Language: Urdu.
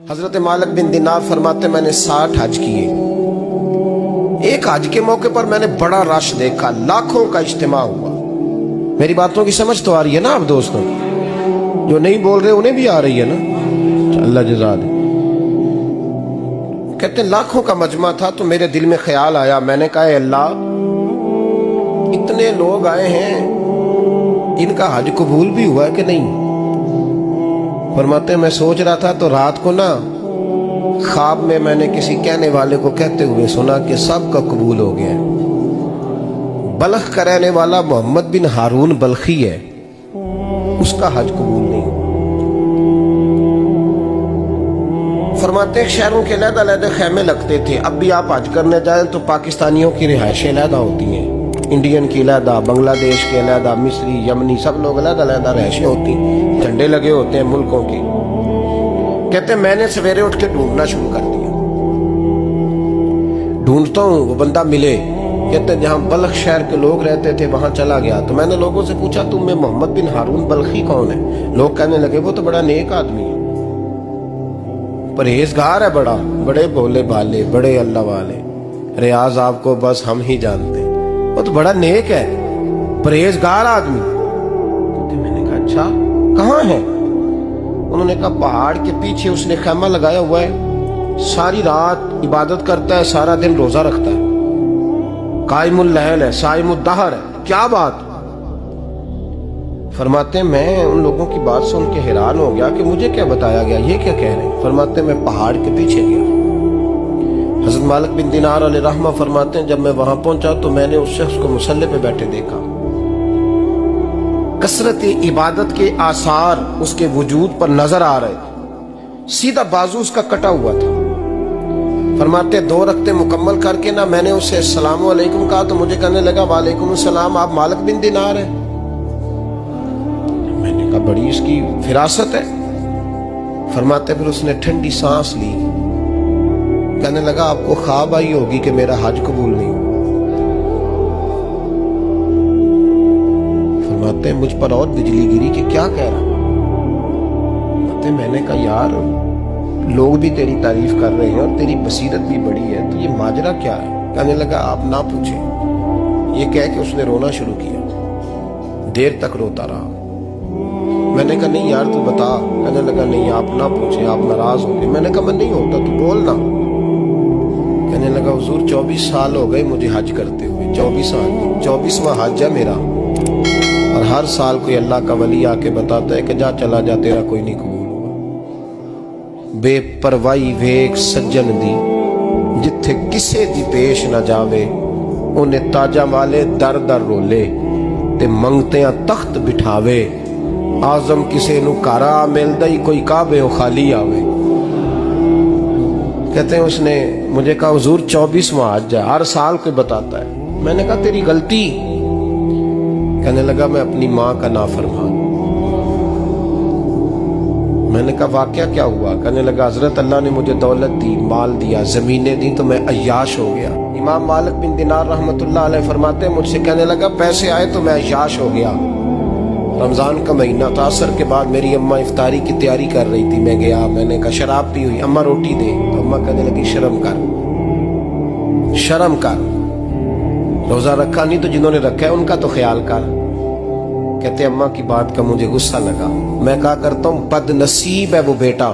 حضرت مالک بن دینار فرماتے میں نے 60 حج کیے. ایک حج کے موقع پر میں نے بڑا رش دیکھا، لاکھوں کا اجتماع ہوا. میری باتوں کی سمجھ تو آ رہی ہے نا آپ دوستوں؟ جو نہیں بول رہے انہیں بھی آ رہی ہے نا؟ اللہ جزا دے. کہتے ہیں لاکھوں کا مجمع تھا تو میرے دل میں خیال آیا، میں نے کہا اے اللہ، اتنے لوگ آئے ہیں، ان کا حج قبول بھی ہوا ہے کہ نہیں؟ فرماتے ہیں میں سوچ رہا تھا تو رات کو نا خواب میں نے کسی کہنے والے کو کہتے ہوئے سنا کہ سب کا قبول ہو گیا ہے. بلخ کا رہنے والا محمد بن ہارون بلخی ہے، اس کا حج قبول نہیں. فرماتے ہیں شہروں کے علیحدہ علیحدہ خیمے لگتے تھے. اب بھی آپ حج کرنے جائیں تو پاکستانیوں کی رہائشیں علیحدہ ہوتی ہیں، انڈین کی علیحدہ، بنگلہ دیش کے علیحدہ، مصری، یمنی، سب لوگ علیحدہ علیحدہ رہائشیں ہوتی ہیں، جھنڈے لگے ہوتے ہیں ملکوں کے. کہتے ہیں میں نے سویرے اٹھ کے ڈھونڈنا شروع کر دیا. ڈھونڈتا ہوں وہ بندہ ملے. کہتے ہیں جہاں بلخ شہر کے لوگ رہتے تھے وہاں چلا گیا تو میں نے لوگوں سے پوچھا تم میں محمد بن ہارون بلخی کون ہے؟ لوگ کہنے لگے وہ تو بڑا نیک آدمی ہے، پرہیزگار ہے، بڑے بولے بالے، بڑے اللہ والے، ریاض آپ کو بس ہم ہی جانتے ہیں، وہ تو بڑا نیک ہے، پرہیزگار آدمی. میں نے کہا اچھا کہاں ہے؟ انہوں نے کہا پہاڑ کے پیچھے اس نے خیمہ لگایا ہوا ہے، ساری رات عبادت کرتا ہے، سارا دن روزہ رکھتا ہے، قائم اللیل ہے، صائم الدہر ہے. کیا بات؟ فرماتے ہیں میں ان لوگوں کی بات سن کے حیران ہو گیا کہ مجھے کیا بتایا گیا، یہ کیا کہہ رہے ہیں؟ فرماتے ہیں میں پہاڑ کے پیچھے گیا. حضرت مالک بن دینار علیہ رحمہ فرماتے ہیں جب میں وہاں پہنچا تو میں نے اس شخص کو مصلی پہ بیٹھے دیکھا. کثرت عبادت کے آثار اس کے وجود پر نظر آ رہے تھے. سیدھا بازو اس کا کٹا ہوا تھا. فرماتے 2 رکعتیں مکمل کر کے نا میں نے اسے السلام علیکم کہا تو مجھے کہنے لگا وعلیکم السلام، آپ مالک بن دینار ہیں؟ میں نے کہا بڑی اس کی فراست ہے. فرماتے پھر اس نے ٹھنڈی سانس لی، کہنے لگا آپ کو خواب آئی ہوگی کہ میرا حج قبول نہیں ہوا. فرماتے مجھ پر اور بجلی گری کہ کیا کہہ رہا. فرماتے میں نے کہا یار لوگ بھی تیری تعریف کر رہے ہیں اور تیری بصیرت بھی بڑی ہے، تو یہ ماجرا کیا ہے؟ کہنے لگا آپ نہ پوچھیں. یہ کہہ کے اس نے رونا شروع کیا، دیر تک روتا رہا. میں نے کہا نہیں یار تو بتا. کہنے لگا نہیں آپ نہ پوچھیں، آپ ناراض ہو گئے. میں نے کہا میں نہیں ہوتا، تو بولنا. کہنے لگا حضور 24 سال ہو گئے مجھے حج کرتے ہوئے، 24 سال، 24واں حج ہے میرا، اور ہر سال کوئی اللہ کا ولی آ کے بتاتا ہے کہ جا چلا جا تیرا کوئی نہیں قبول ہوگا. بے پروائی ویک سجن دی جتھے کسے دی پیش نہ جاوے، انہیں تاجہ والے در در رولے تے منگتیاں تخت بٹھاوے. آزم کسے نو کارا ملدا ہی کوئی کعبے و خالی آوے. کہتے ہیں اس نے مجھے کہا حضور 24واں حج ہے، ہر سال کوئی بتاتا ہے. میں نے کہا تیری غلطی. کہنے لگا میں اپنی ماں کا نافرمان. میں نے کہا واقعہ کیا ہوا؟ کہنے لگا حضرت اللہ نے مجھے دولت دی، مال دیا، زمینیں دی تو میں عیاش ہو گیا. امام مالک بن دینار رحمت اللہ علیہ فرماتے ہیں مجھ سے کہنے لگا پیسے آئے تو میں عیاش ہو گیا. رمضان کا مہینہ تھا، عصر کے بعد میری اماں افطاری کی تیاری کر رہی تھی. میں گیا، میں نے کہا شراب پی ہوئی، اماں روٹی دے. تو اماں کہنے لگی شرم کر، شرم کر، روزہ رکھا نہیں تو جنہوں نے رکھا ہے ان کا تو خیال کر. کہتے اماں کی بات کا مجھے غصہ لگا. میں کہا کرتا ہوں بد نصیب ہے وہ بیٹا